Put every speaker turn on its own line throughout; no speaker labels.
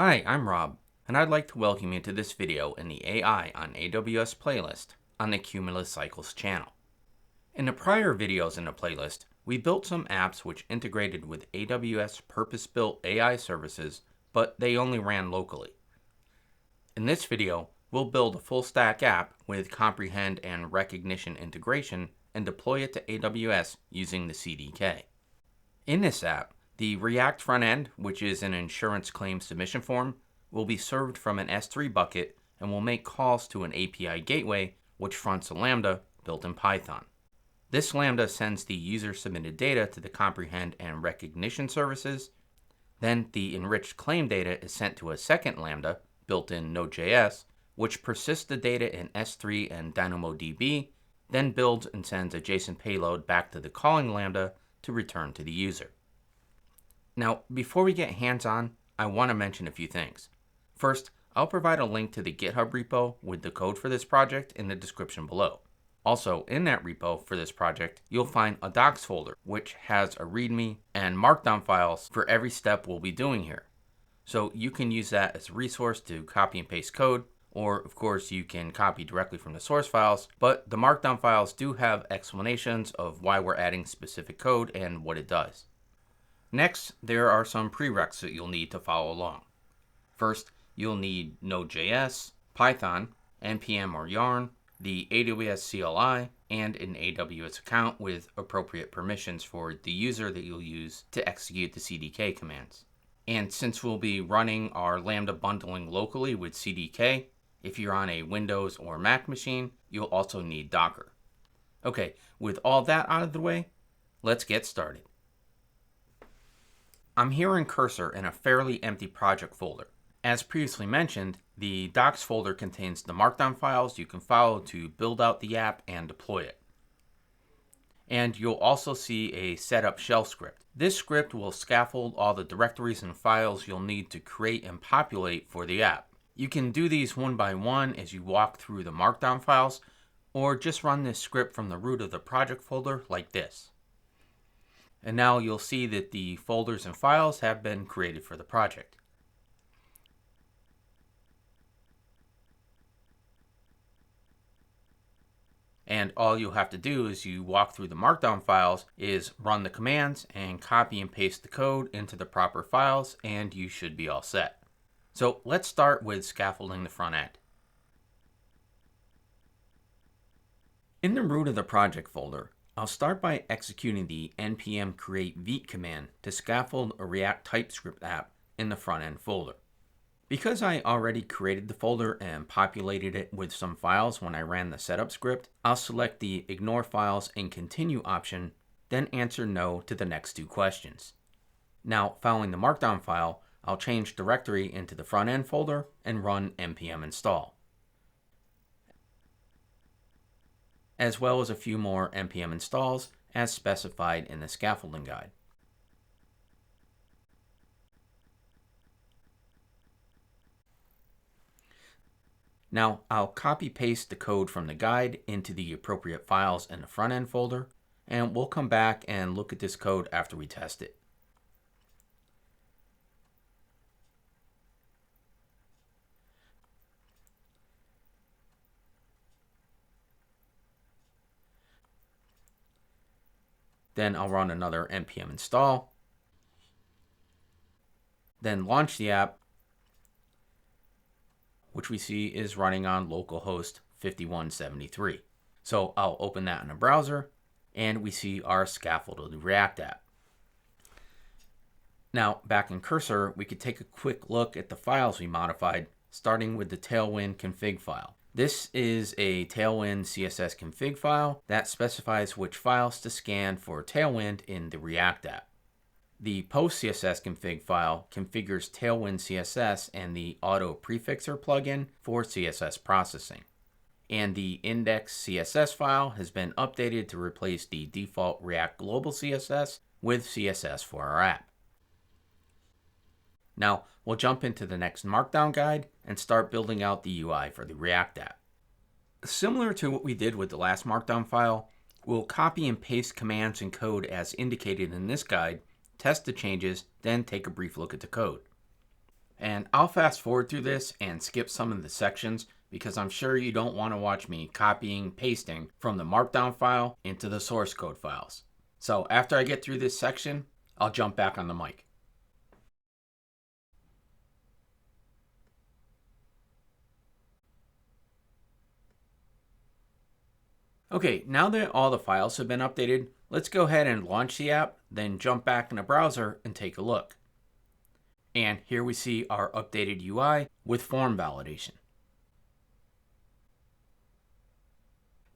Hi, I'm Rob, and I'd like to welcome you to this video in the AI on AWS playlist on the Cumulus Cycles channel. In the prior videos in the playlist, we built some apps which integrated with AWS purpose-built AI services, but they only ran locally. In this video, we'll build a full-stack app with Comprehend and Rekognition integration and deploy it to AWS using the CDK. In this app, the React front end, which is an insurance claim submission form, will be served from an S3 bucket and will make calls to an API gateway which fronts a Lambda built in Python. This Lambda sends the user-submitted data to the Comprehend and Rekognition services. Then the enriched claim data is sent to a second Lambda built in Node.js, which persists the data in S3 and DynamoDB, then builds and sends a JSON payload back to the calling Lambda to return to the user. Now, before we get hands-on, I want to mention a few things. First, I'll provide a link to the GitHub repo with the code for this project in the description below. Also, in that repo for this project, you'll find a docs folder, which has a README and markdown files for every step we'll be doing here. So you can use that as a resource to copy and paste code, or of course you can copy directly from the source files, but the markdown files do have explanations of why we're adding specific code and what it does. Next, there are some prereqs that you'll need to follow along. First, you'll need Node.js, Python, NPM or Yarn, the AWS CLI, and an AWS account with appropriate permissions for the user that you'll use to execute the CDK commands. And since we'll be running our Lambda bundling locally with CDK, if you're on a Windows or Mac machine, you'll also need Docker. Okay, with all that out of the way, let's get started. I'm here in Cursor in a fairly empty project folder. As previously mentioned, the docs folder contains the markdown files you can follow to build out the app and deploy it. And you'll also see a setup shell script. This script will scaffold all the directories and files you'll need to create and populate for the app. You can do these one by one as you walk through the markdown files, or just run this script from the root of the project folder like this. And now you'll see that the folders and files have been created for the project. And all you'll have to do as you walk through the markdown files is run the commands and copy and paste the code into the proper files, and you should be all set. So let's start with scaffolding the front end. In the root of the project folder, I'll start by executing the npm create vite command to scaffold a React TypeScript app in the front end folder. Because I already created the folder and populated it with some files when I ran the setup script, I'll select the ignore files and continue option, then answer no to the next two questions. Now, following the markdown file, I'll change directory into the front end folder and run npm install, as well as a few more npm installs as specified in the scaffolding guide. Now, I'll copy-paste the code from the guide into the appropriate files in the front-end folder, and we'll come back and look at this code after we test it. Then I'll run another npm install, then launch the app, which we see is running on localhost 5173. So I'll open that in a browser, and we see our scaffolded React app. Now, back in Cursor, we could take a quick look at the files we modified, starting with the Tailwind config file. This is a Tailwind CSS config file that specifies which files to scan for Tailwind in the React app. The post CSS config file configures Tailwind CSS and the auto prefixer plugin for CSS processing. And the index CSS file has been updated to replace the default React global CSS with CSS for our app. Now, we'll jump into the next markdown guide and start building out the UI for the React app. Similar to what we did with the last markdown file, we'll copy and paste commands and code as indicated in this guide, test the changes, then take a brief look at the code. And I'll fast forward through this and skip some of the sections because I'm sure you don't want to watch me copying, pasting from the markdown file into the source code files. So after I get through this section, I'll jump back on the mic. Okay, now that all the files have been updated, let's go ahead and launch the app, then jump back in the browser and take a look. And here we see our updated UI with form validation.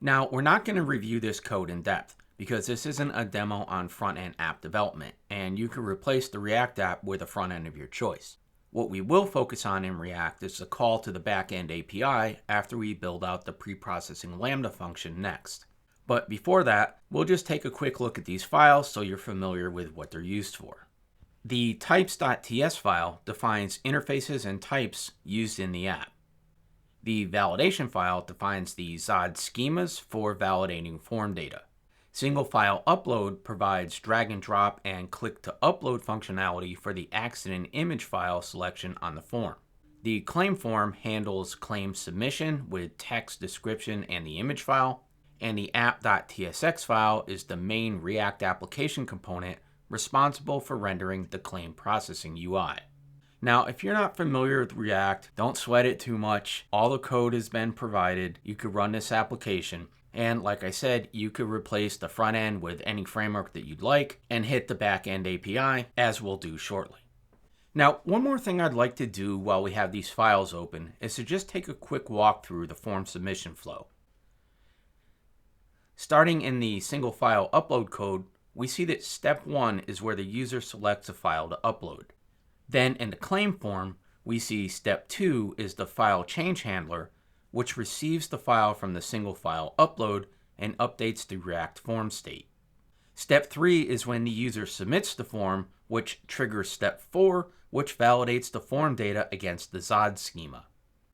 Now, we're not going to review this code in depth because this isn't a demo on front-end app development, and you can replace the React app with a front end of your choice. What we will focus on in React is the call to the backend API after we build out the pre-processing Lambda function next. But before that, we'll just take a quick look at these files so you're familiar with what they're used for. The types.ts file defines interfaces and types used in the app. The validation file defines the ZOD schemas for validating form data. Single file upload provides drag and drop and click to upload functionality for the accident image file selection on the form. The claim form handles claim submission with text description and the image file, and the app.tsx file is the main React application component responsible for rendering the claim processing UI. Now, if you're not familiar with React, don't sweat it too much. All the code has been provided. You could run this application. And like I said, you could replace the front end with any framework that you'd like and hit the back end API, as we'll do shortly. Now, one more thing I'd like to do while we have these files open is to just take a quick walk through the form submission flow. Starting in the single file upload code, we see that step 1 is where the user selects a file to upload. Then in the claim form, we see step 2 is the file change handler, which receives the file from the single file upload and updates the React form state. Step 3 is when the user submits the form, which triggers step 4, which validates the form data against the ZOD schema.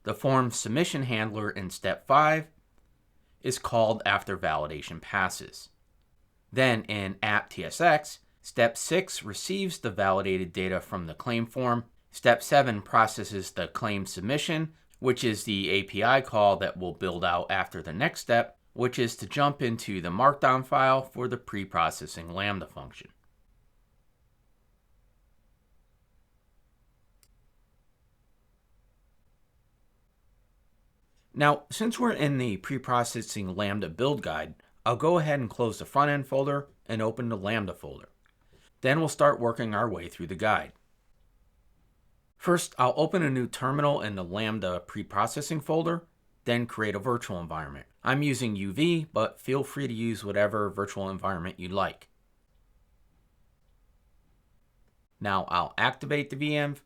The form submission handler in step 5 is called after validation passes. Then in app.tsx, step 6 receives the validated data from the claim form. Step 7 processes the claim submission, which is the API call that we'll build out after the next step, which is to jump into the markdown file for the pre-processing Lambda function. Now, since we're in the pre-processing Lambda build guide, I'll go ahead and close the front end folder and open the Lambda folder. Then we'll start working our way through the guide. First, I'll open a new terminal in the Lambda pre-processing folder, then create a virtual environment. I'm using UV, but feel free to use whatever virtual environment you like. Now I'll activate the VM.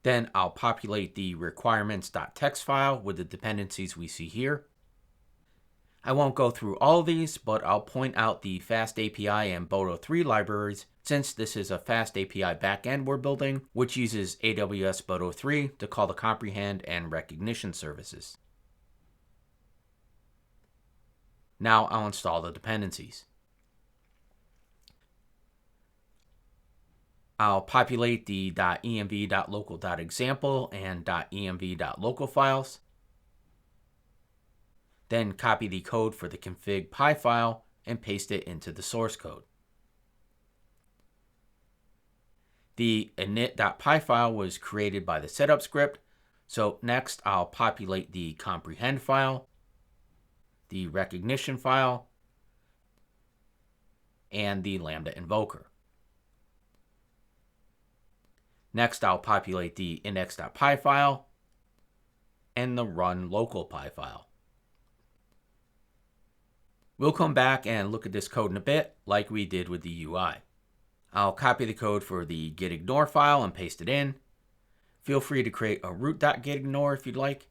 Then I'll populate the requirements.txt file with the dependencies we see here. I won't go through all of these, but I'll point out the Fast API and Boto3 libraries, since this is a Fast API backend we're building, which uses AWS Boto3 to call the Comprehend and Rekognition services. Now I'll install the dependencies. I'll populate the .env.local.example and .env.local files. Then copy the code for the config py file and paste it into the source code. The init.py file was created by the setup script, so next I'll populate the comprehend file, the Rekognition file, and the Lambda invoker. Next I'll populate the index.py file and the run local py file. We'll come back and look at this code in a bit, like we did with the UI. I'll copy the code for the gitignore file and paste it in. Feel free to create a root.gitignore if you'd like.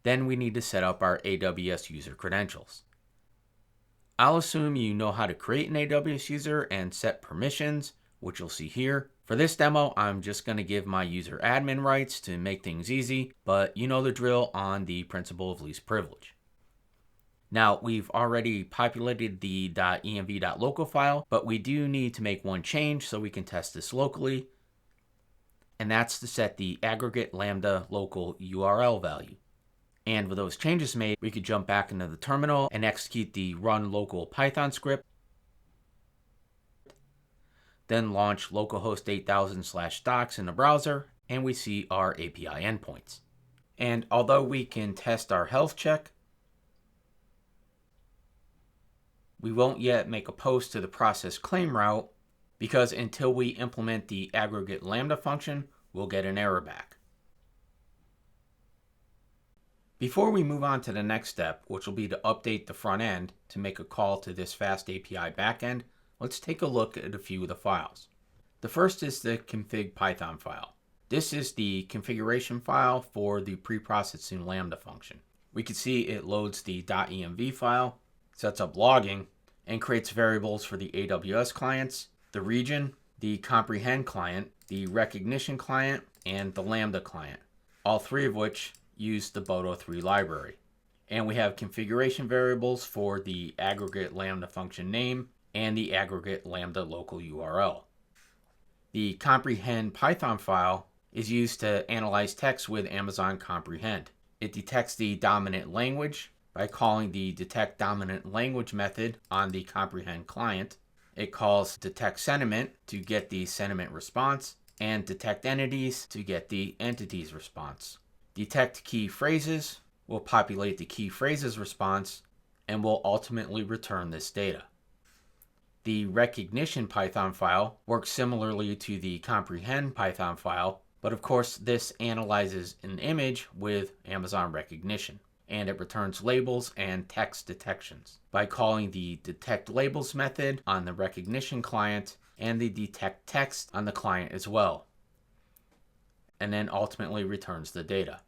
Then we need to set up our AWS user credentials. I'll assume you know how to create an AWS user and set permissions, which you'll see here. For this demo, I'm just going to give my user admin rights to make things easy, but you know the drill on the principle of least privilege. Now, we've already populated the .env.local file, but we do need to make one change so we can test this locally. and that's to set the aggregate lambda local URL value. And with those changes made, we could jump back into the terminal and execute the run local Python script, then launch localhost 8000/docs in the browser, and we see our API endpoints. And although we can test our health check, we won't yet make a post to the process claim route because until we implement the aggregate lambda function, we'll get an error back. Before we move on to the next step, which will be to update the front end to make a call to this fast API backend, let's take a look at a few of the files. The first is the config Python file. This is the configuration file for the preprocessing lambda function. We can see it loads the .env file, sets up logging, and creates variables for the AWS clients, the region, the Comprehend client, the Rekognition client, and the Lambda client, all three of which use the Boto3 library. And we have configuration variables for the aggregate lambda function name and the aggregate lambda local URL. The Comprehend Python file is used to analyze text with Amazon Comprehend. It detects the dominant language by calling the detect dominant language method on the Comprehend client. It calls detect sentiment to get the sentiment response, and detect entities to get the entities response. Detect key phrases will populate the key phrases response and will ultimately return this data. The Rekognition Python file works similarly to the Comprehend Python file, but of course this analyzes an image with Amazon Rekognition, and it returns labels and text detections by calling the detect labels method on the Rekognition client and the detect text on the client as well, and then ultimately returns the data.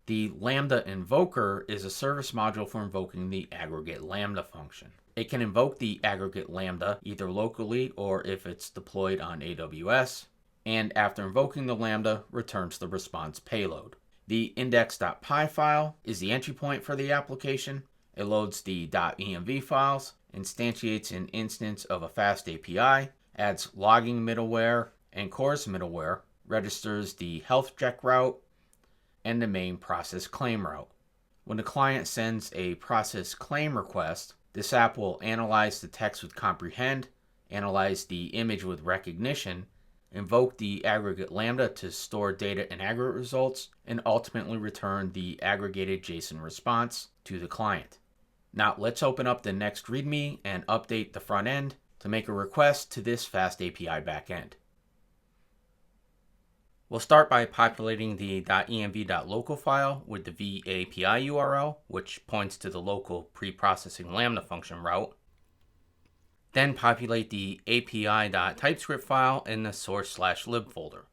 The Lambda invoker is a service module for invoking the aggregate lambda function. It can invoke the aggregate lambda either locally or if it's deployed on AWS, and after invoking the lambda, returns the response payload. The index.py file is the entry point for the application. It loads the .env files, instantiates an instance of a fast API, adds logging middleware and CORS middleware, registers the health check route, and the main process claim route. When the client sends a process claim request, this app will analyze the text with Comprehend, analyze the image with Rekognition, invoke the aggregate lambda to store data and aggregate results, and ultimately return the aggregated JSON response to the client. Now let's open up the next README and update the front end to make a request to this fast API backend. We'll start by populating the .env.local file with the vAPI URL, which points to the local preprocessing lambda function route. Then populate the api.typescript file in the source/lib folder.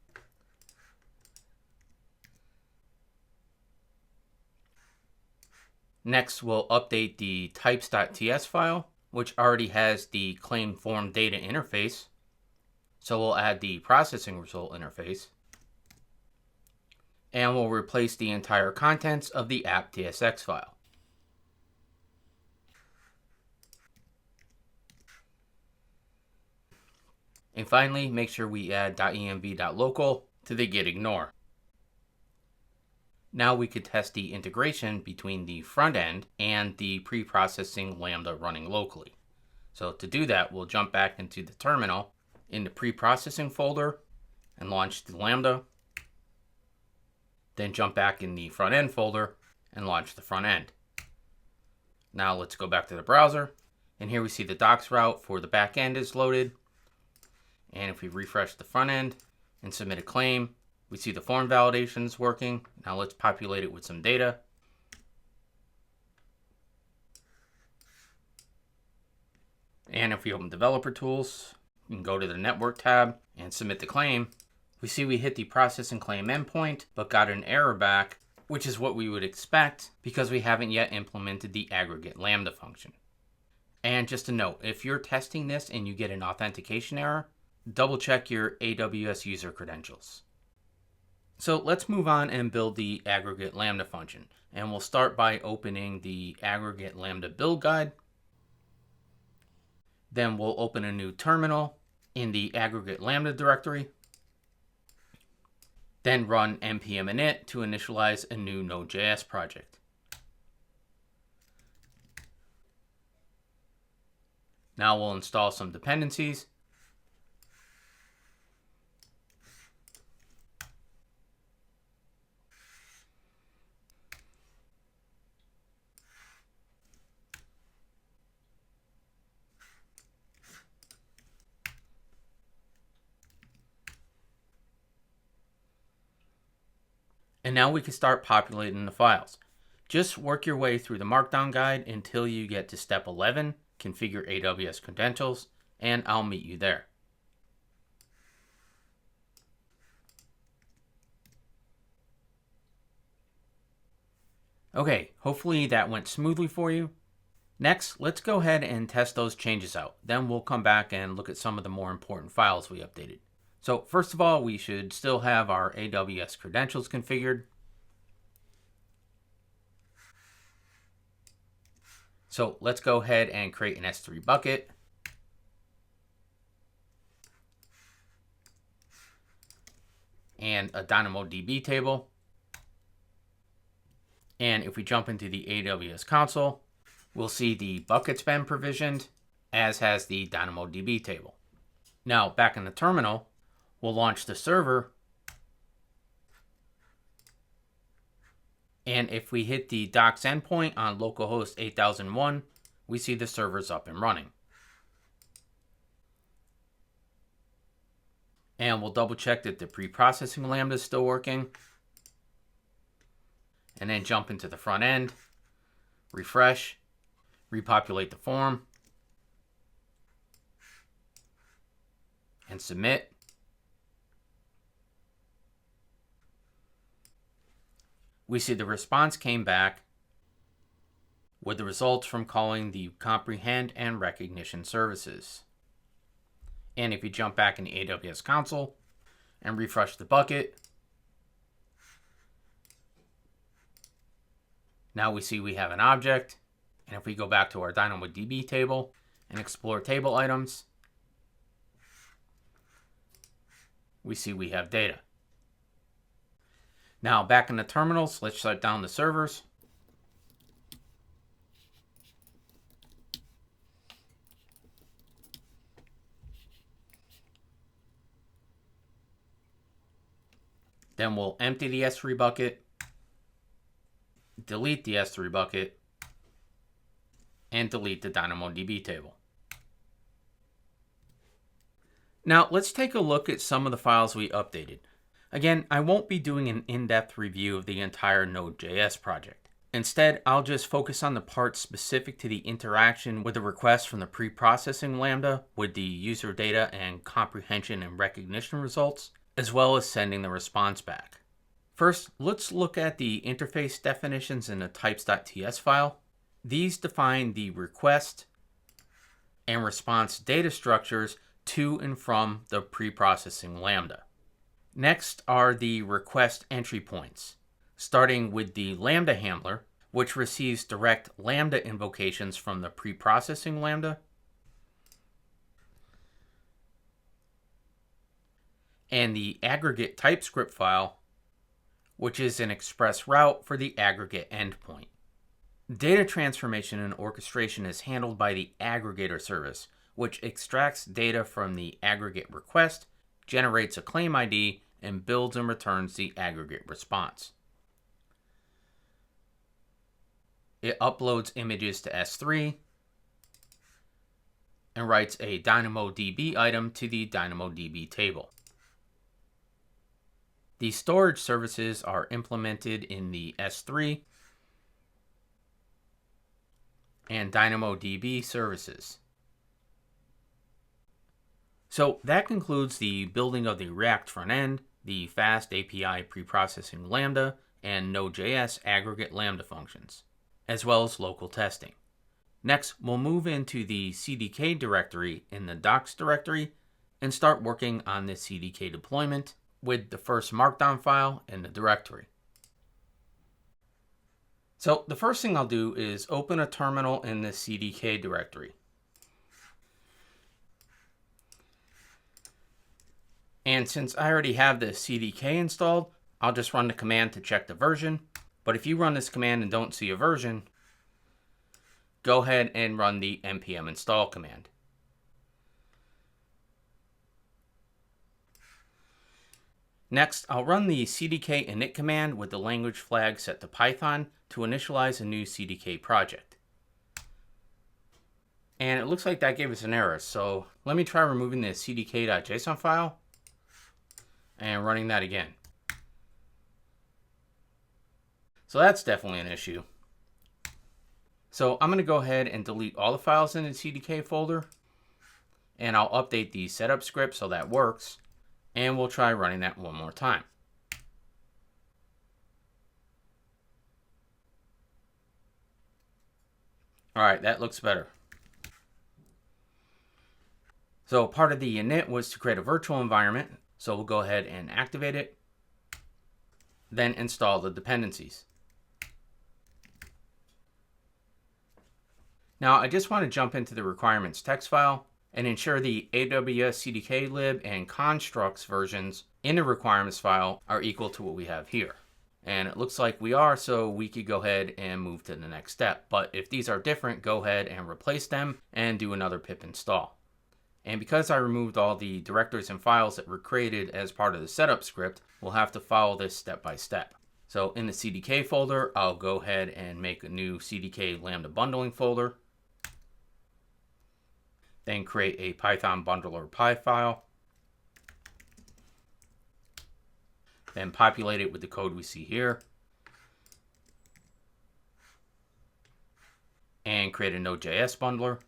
Next, we'll update the types.ts file, which already has the claim form data interface. So we'll add the processing result interface. And we'll replace the entire contents of the app.tsx file. And finally, make sure we add .env.local to the git ignore. Now we could test the integration between the front end and the preprocessing lambda running locally. So to do that, we'll jump back into the terminal in the preprocessing folder and launch the lambda. Then jump back in the front end folder and launch the front end. Now let's go back to the browser, and here we see the docs route for the back end is loaded. And if we refresh the front end and submit a claim, we see the form validations working. Now let's populate it with some data. And if we open developer tools, we can go to the network tab and submit the claim. We see we hit the processing claim endpoint, but got an error back, which is what we would expect because we haven't yet implemented the aggregate lambda function. And just a note, if you're testing this and you get an authentication error, double check your AWS user credentials. So let's move on and build the aggregate lambda function. And we'll start by opening the aggregate lambda build guide. Then we'll open a new terminal in the aggregate lambda directory. Then run npm init to initialize a new Node.js project. Now we'll install some dependencies. And now we can start populating the files. Just work your way through the Markdown guide until you get to step 11, configure AWS credentials, and I'll meet you there. Okay, hopefully that went smoothly for you. Next, let's go ahead and test those changes out. Then we'll come back and look at some of the more important files we updated. So first of all, we should still have our AWS credentials configured. So let's go ahead and create an S3 bucket. And a DynamoDB table. And if we jump into the AWS console, we'll see the bucket's been provisioned, as has the DynamoDB table. Now, back in the terminal, we'll launch the server. And if we hit the docs endpoint on localhost 8001, we see the server's up and running. And we'll double check that the pre-processing Lambda is still working. And then jump into the front end, refresh, repopulate the form, and submit. We see the response came back with the results from calling the Comprehend and Rekognition services. And if you jump back in the AWS console and refresh the bucket, now we see we have an object. And if we go back to our DynamoDB table and explore table items, we see we have data. Now back in the terminals, let's shut down the servers. Then we'll empty the S3 bucket, delete the S3 bucket, and delete the DynamoDB table. Now let's take a look at some of the files we updated. Again, I won't be doing an in-depth review of the entire Node.js project. Instead, I'll just focus on the parts specific to the interaction with the request from the pre-processing Lambda with the user data and comprehension and recognition results, as well as sending the response back. First, let's look at the interface definitions in the types.ts file. These define the request and response data structures to and from the pre-processing Lambda. Next are the request entry points, starting with the Lambda handler, which receives direct Lambda invocations from the pre-processing Lambda, and the aggregate TypeScript file, which is an express route for the aggregate endpoint. Data transformation and orchestration is handled by the aggregator service, which extracts data from the aggregate request, generates a claim ID, and builds and returns the aggregate response. It uploads images to S3 and writes a DynamoDB item to the DynamoDB table. The storage services are implemented in the S3 and DynamoDB services. So that concludes the building of the React front end, the Fast API preprocessing Lambda, and Node.js aggregate Lambda functions, as well as local testing. Next, we'll move into the CDK directory in the docs directory and start working on the CDK deployment with the first Markdown file in the directory. So the first thing I'll do is open a terminal in the CDK directory. And since I already have the CDK installed, I'll just run the command to check the version. But if you run this command and don't see a version, go ahead and run the npm install command. Next, I'll run the CDK init command with the language flag set to Python to initialize a new CDK project. And it looks like that gave us an error, so let me try removing the cdk.json file and running that again. So that's definitely an issue. So I'm going to go ahead and delete all the files in the CDK folder, and I'll update the setup script so that works, and we'll try running that one more time. All right, that looks better. So part of the init was to create a virtual environment, so we'll go ahead and activate it, then install the dependencies. Now I just want to jump into the requirements text file and ensure the AWS CDK lib and constructs versions in the requirements file are equal to what we have here. And it looks like we are, so we could go ahead and move to the next step. But if these are different, go ahead and replace them and do another pip install. And because I removed all the directories and files that were created as part of the setup script, we'll have to follow this step by step. So in the CDK folder, I'll go ahead and make a new CDK Lambda bundling folder. Then create a Python bundler py file. Then populate it with the code we see here. And create a Node.js bundler.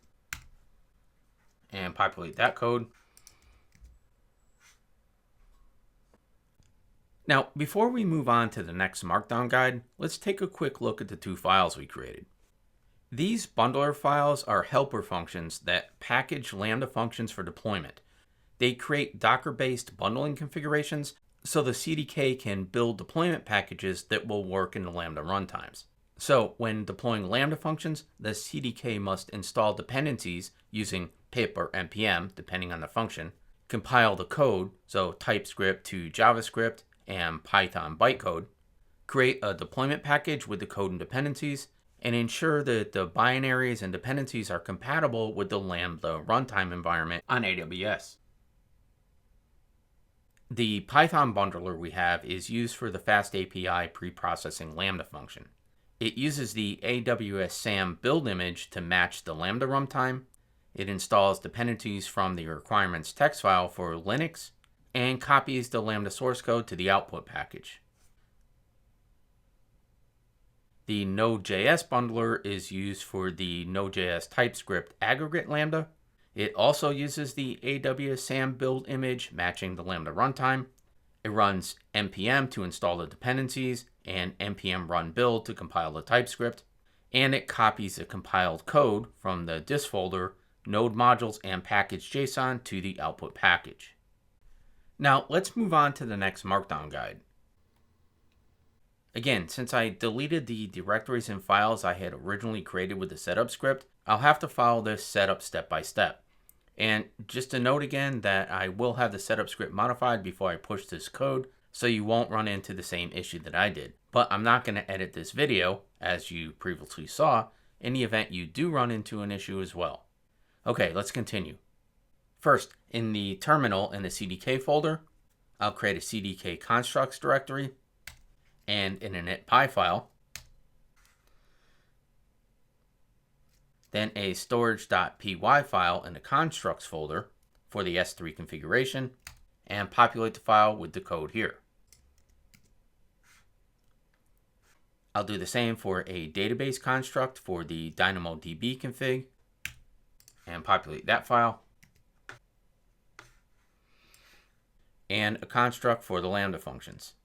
And populate that code. Now, before we move on to the next Markdown guide, let's take a quick look at the two files we created. These bundler files are helper functions that package Lambda functions for deployment. They create Docker-based bundling configurations so the CDK can build deployment packages that will work in the Lambda runtimes. So when deploying Lambda functions, the CDK must install dependencies using pip or npm, depending on the function, compile the code, so TypeScript to JavaScript and Python bytecode, create a deployment package with the code and dependencies, and ensure that the binaries and dependencies are compatible with the Lambda runtime environment on AWS. The Python bundler we have is used for the Fast API pre-processing Lambda function. It uses the AWS SAM build image to match the Lambda runtime. It installs dependencies from the requirements text file for Linux and copies the Lambda source code to the output package. The Node.js bundler is used for the Node.js TypeScript aggregate Lambda. It also uses the AWS SAM build image matching the Lambda runtime. It runs npm to install the dependencies and npm run build to compile the TypeScript. And it copies the compiled code from the dist folder, node modules, and package.json to the output package. Now let's move on to the next Markdown guide. Again, since I deleted the directories and files I had originally created with the setup script, I'll have to follow this setup step by step. And just to note again that I will have the setup script modified before I push this code, so you won't run into the same issue that I did. But I'm not going to edit this video, as you previously saw, in the event you do run into an issue as well. Okay, let's continue. First, in the terminal in the CDK folder, I'll create a CDK constructs directory and an init.py file, then a storage.py file in the constructs folder for the S3 configuration, and populate the file with the code here. I'll do the same for a database construct for the DynamoDB config, and populate that file, and a construct for the Lambda functions.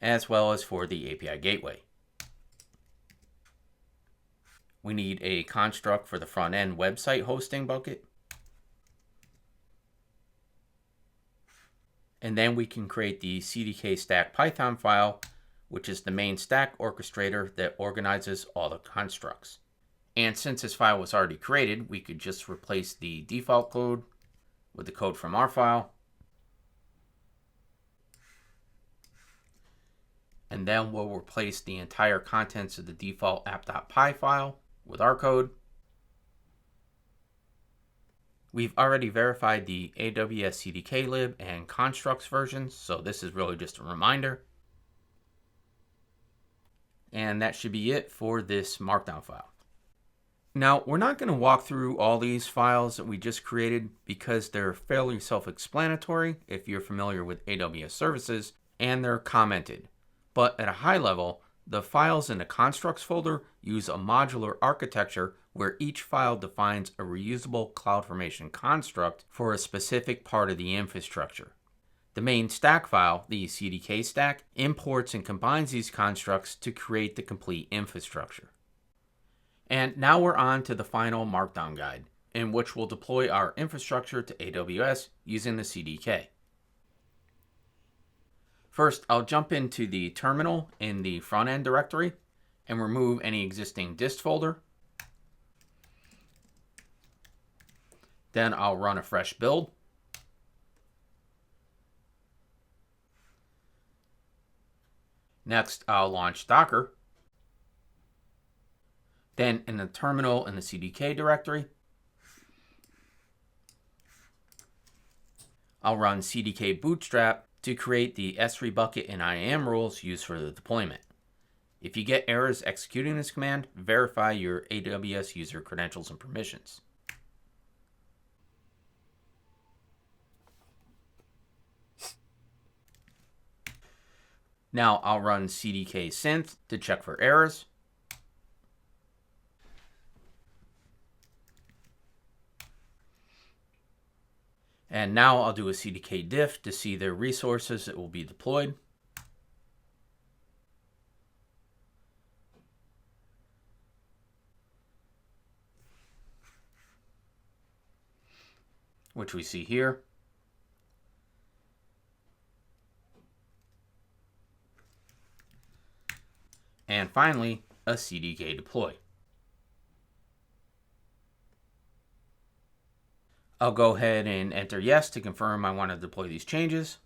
As well as for the API gateway. We need a construct for the front-end website hosting bucket. And then we can create the CDK stack Python file, which is the main stack orchestrator that organizes all the constructs. And since this file was already created, we could just replace the default code with the code from our file. And then we'll replace the entire contents of the default app.py file with our code. We've already verified the AWS CDK lib and constructs versions, so this is really just a reminder. And that should be it for this markdown file. Now, we're not going to walk through all these files that we just created because they're fairly self-explanatory if you're familiar with AWS services, and they're commented. But at a high level, the files in the constructs folder use a modular architecture where each file defines a reusable CloudFormation construct for a specific part of the infrastructure. The main stack file, the CDK stack, imports and combines these constructs to create the complete infrastructure. And now we're on to the final markdown guide, in which we'll deploy our infrastructure to AWS using the CDK. First, I'll jump into the terminal in the front-end directory and remove any existing dist folder. Then I'll run a fresh build. Next, I'll launch Docker. Then in the terminal in the CDK directory, I'll run CDK bootstrap to create the S3 bucket and IAM rules used for the deployment. If you get errors executing this command, verify your AWS user credentials and permissions. Now I'll run CDK synth to check for errors. And now I'll do a CDK diff to see the resources that will be deployed. Which we see here. And finally, a CDK deploy. I'll go ahead and enter yes to confirm I want to deploy these changes.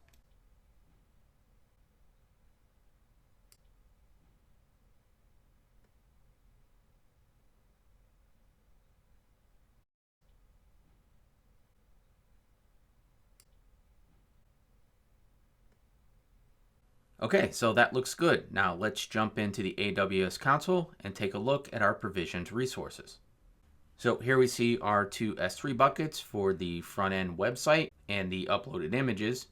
Okay, so that looks good. Now let's jump into the AWS console and take a look at our provisioned resources. So here we see our two S3 buckets for the front-end website and the uploaded images,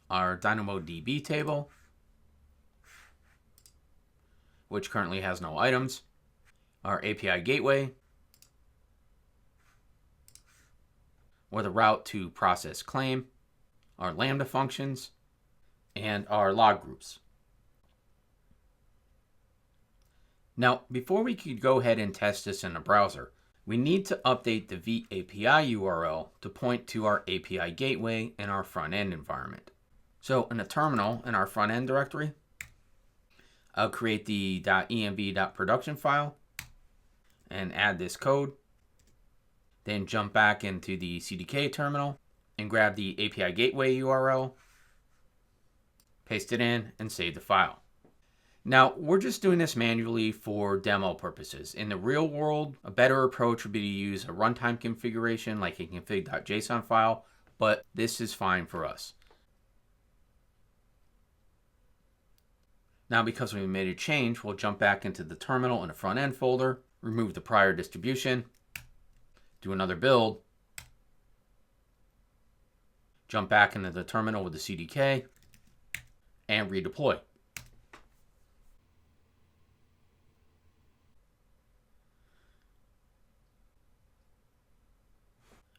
our DynamoDB table, which currently has no items, our API gateway, with a route to process claim, our Lambda functions, and our log groups. Now, before we could go ahead and test this in the browser, we need to update the vAPI URL to point to our API gateway in our front-end environment. So in the terminal in our front-end directory, I'll create the .env.production file and add this code. Then jump back into the CDK terminal and grab the API gateway URL, paste it in, and save the file. Now, we're just doing this manually for demo purposes. In the real world, a better approach would be to use a runtime configuration like a config.json file, but this is fine for us. Now, because we made a change, we'll jump back into the terminal in the front end folder, remove the prior distribution, do another build, jump back into the terminal with the CDK, and redeploy.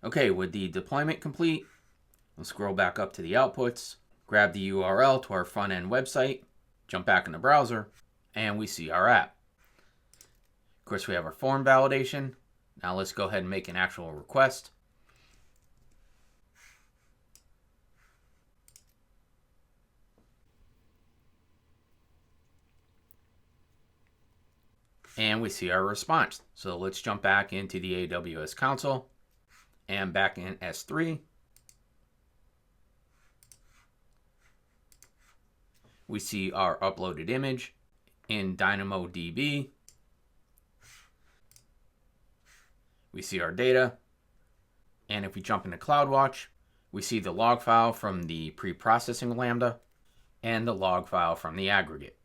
Okay, with the deployment complete, we'll scroll back up to the outputs, grab the URL to our front-end website, jump back in the browser, and we see our app. Of course, we have our form validation. Now let's go ahead and make an actual request. And we see our response. So let's jump back into the AWS console and back in S3. we see our uploaded image in DynamoDB. We see our data. And if we jump into CloudWatch, we see the log file from the pre-processing Lambda and the log file from the aggregate.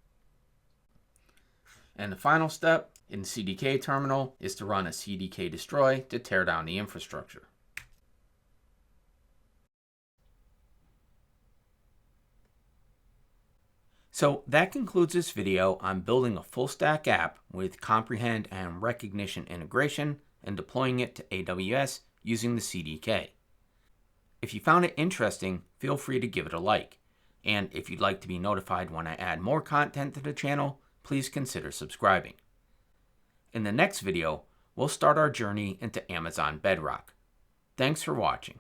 And the final step in the CDK terminal is to run a CDK destroy to tear down the infrastructure. So that concludes this video on building a full stack app with Comprehend and Rekognition integration and deploying it to AWS using the CDK. If you found it interesting, feel free to give it a like. And if you'd like to be notified when I add more content to the channel, please consider subscribing. In the next video, we'll start our journey into Amazon Bedrock. Thanks for watching.